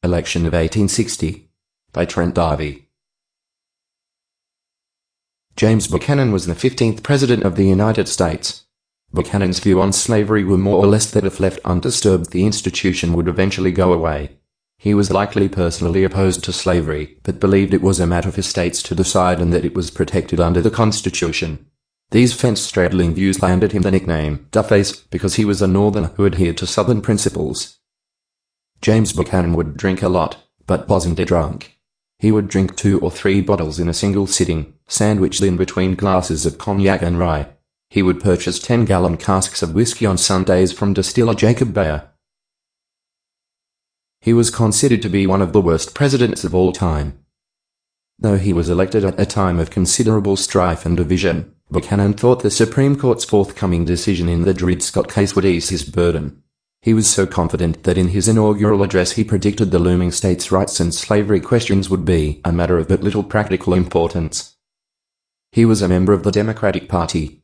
Election of 1860. By Trent D'Arby. James Buchanan was the 15th President of the United States. Buchanan's views on slavery were more or less that if left undisturbed the institution would eventually go away. He was likely personally opposed to slavery, but believed it was a matter for states to decide and that it was protected under the Constitution. These fence-straddling views landed him the nickname Duckface because he was a Northerner who adhered to Southern principles. James Buchanan would drink a lot, but wasn't a drunk. He would drink 2 or 3 bottles in a single sitting, sandwiched in between glasses of cognac and rye. He would purchase 10-gallon casks of whiskey on Sundays from distiller Jacob Bayer. He was considered to be one of the worst presidents of all time. Though he was elected at a time of considerable strife and division, Buchanan thought the Supreme Court's forthcoming decision in the Dred Scott case would ease his burden. He was so confident that in his inaugural address he predicted the looming states' rights and slavery questions would be a matter of but little practical importance. He was a member of the Democratic Party.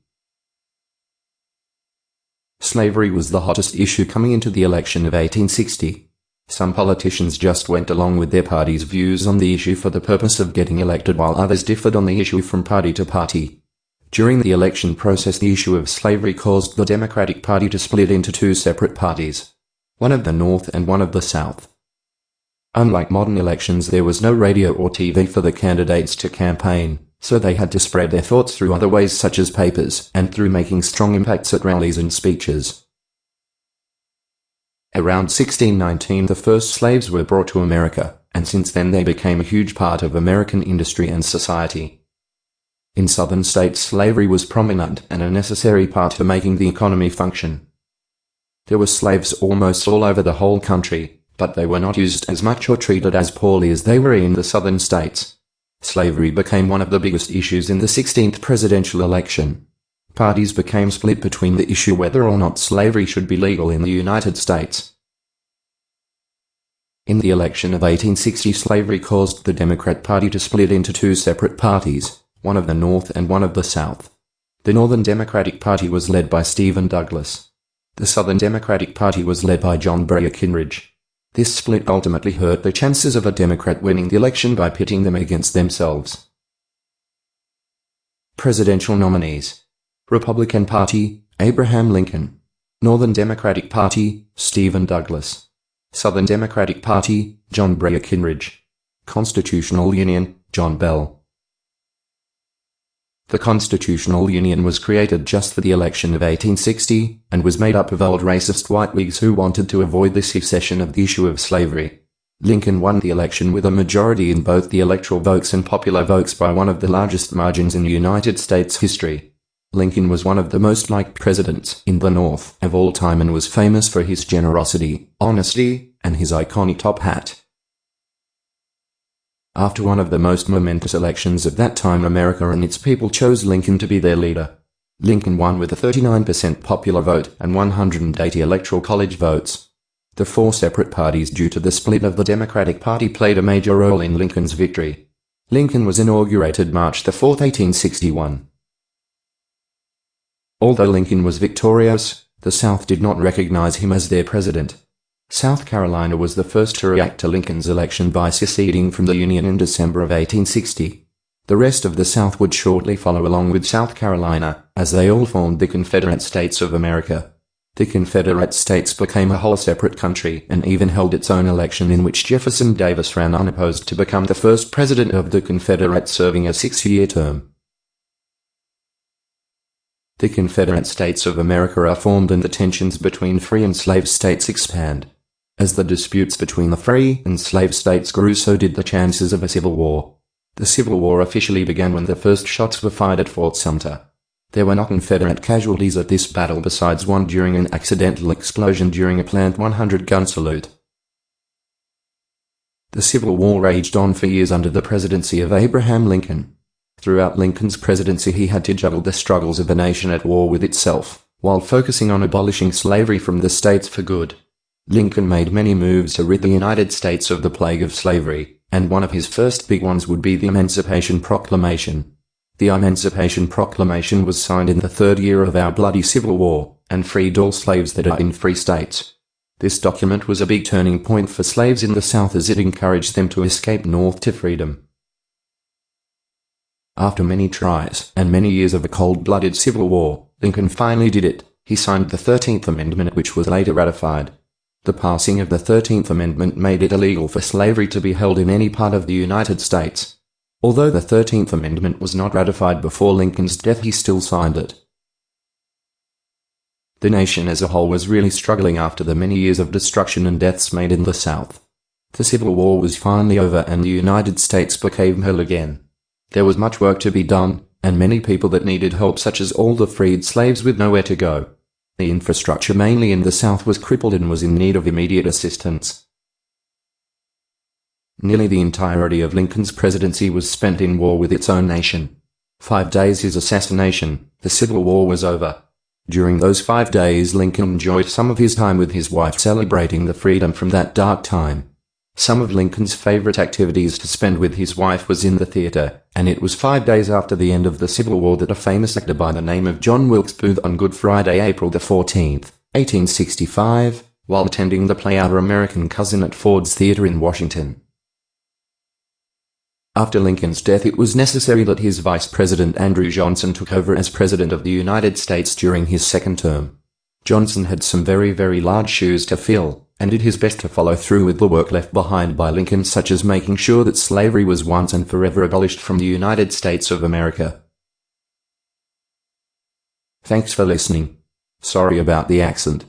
Slavery was the hottest issue coming into the election of 1860. Some politicians just went along with their party's views on the issue for the purpose of getting elected, while others differed on the issue from party to party. During the election process, the issue of slavery caused the Democratic Party to split into 2 separate parties, one of the North and one of the South. Unlike modern elections, there was no radio or TV for the candidates to campaign, so they had to spread their thoughts through other ways such as papers and through making strong impacts at rallies and speeches. Around 1619 the first slaves were brought to America, and since then they became a huge part of American industry and society. In southern states slavery was prominent and a necessary part of making the economy function. There were slaves almost all over the whole country, but they were not used as much or treated as poorly as they were in the southern states. Slavery became one of the biggest issues in the 16th presidential election. Parties became split between the issue whether or not slavery should be legal in the United States. In the election of 1860, slavery caused the Democrat Party to split into 2 separate parties, one of the North and one of the South. The Northern Democratic Party was led by Stephen Douglas. The Southern Democratic Party was led by John Breckinridge. This split ultimately hurt the chances of a Democrat winning the election by pitting them against themselves. Presidential nominees: Republican Party, Abraham Lincoln. Northern Democratic Party, Stephen Douglas. Southern Democratic Party, John Breckinridge. Constitutional Union, John Bell. The Constitutional Union was created just for the election of 1860, and was made up of old racist white Whigs who wanted to avoid the secession of the issue of slavery. Lincoln won the election with a majority in both the electoral votes and popular votes by one of the largest margins in United States history. Lincoln was one of the most liked presidents in the North of all time and was famous for his generosity, honesty, and his iconic top hat. After one of the most momentous elections of that time, America and its people chose Lincoln to be their leader. Lincoln won with a 39% popular vote and 180 electoral college votes. The 4 separate parties due to the split of the Democratic Party played a major role in Lincoln's victory. Lincoln was inaugurated March 4, 1861. Although Lincoln was victorious, the South did not recognize him as their president. South Carolina was the first to react to Lincoln's election by seceding from the Union in December of 1860. The rest of the South would shortly follow along with South Carolina, as they all formed the Confederate States of America. The Confederate States became a whole separate country and even held its own election in which Jefferson Davis ran unopposed to become the first president of the Confederates, serving a 6-year term. The Confederate States of America are formed and the tensions between free and slave states expand. As the disputes between the free and slave states grew, so did the chances of a civil war. The Civil War officially began when the first shots were fired at Fort Sumter. There were no Confederate casualties at this battle besides one during an accidental explosion during a planned 100-gun salute. The Civil War raged on for years under the presidency of Abraham Lincoln. Throughout Lincoln's presidency he had to juggle the struggles of a nation at war with itself, while focusing on abolishing slavery from the states for good. Lincoln made many moves to rid the United States of the plague of slavery, and one of his first big ones would be the Emancipation Proclamation. The Emancipation Proclamation was signed in the 3rd year of our bloody Civil War, and freed all slaves that are in free states. This document was a big turning point for slaves in the South as it encouraged them to escape north to freedom. After many tries and many years of a cold-blooded civil war, Lincoln finally did it. He signed the 13th Amendment, which was later ratified. The passing of the 13th Amendment made it illegal for slavery to be held in any part of the United States. Although the 13th Amendment was not ratified before Lincoln's death, he still signed it. The nation as a whole was really struggling after the many years of destruction and deaths made in the South. The Civil War was finally over and the United States became whole again. There was much work to be done, and many people that needed help, such as all the freed slaves with nowhere to go. The infrastructure mainly in the South was crippled and was in need of immediate assistance. Nearly the entirety of Lincoln's presidency was spent in war with its own nation. 5 days his assassination, the Civil War was over. During those 5 days Lincoln enjoyed some of his time with his wife celebrating the freedom from that dark time. Some of Lincoln's favorite activities to spend with his wife was in the theater, and it was 5 days after the end of the Civil War that a famous actor by the name of John Wilkes Booth on Good Friday, April the 14th, 1865, while attending the play Our American Cousin at Ford's Theater in Washington. After Lincoln's death, it was necessary that his vice president Andrew Johnson took over as President of the United States during his second term. Johnson had some very large shoes to fill, and did his best to follow through with the work left behind by Lincoln, such as making sure that slavery was once and forever abolished from the United States of America. Thanks for listening. Sorry about the accent.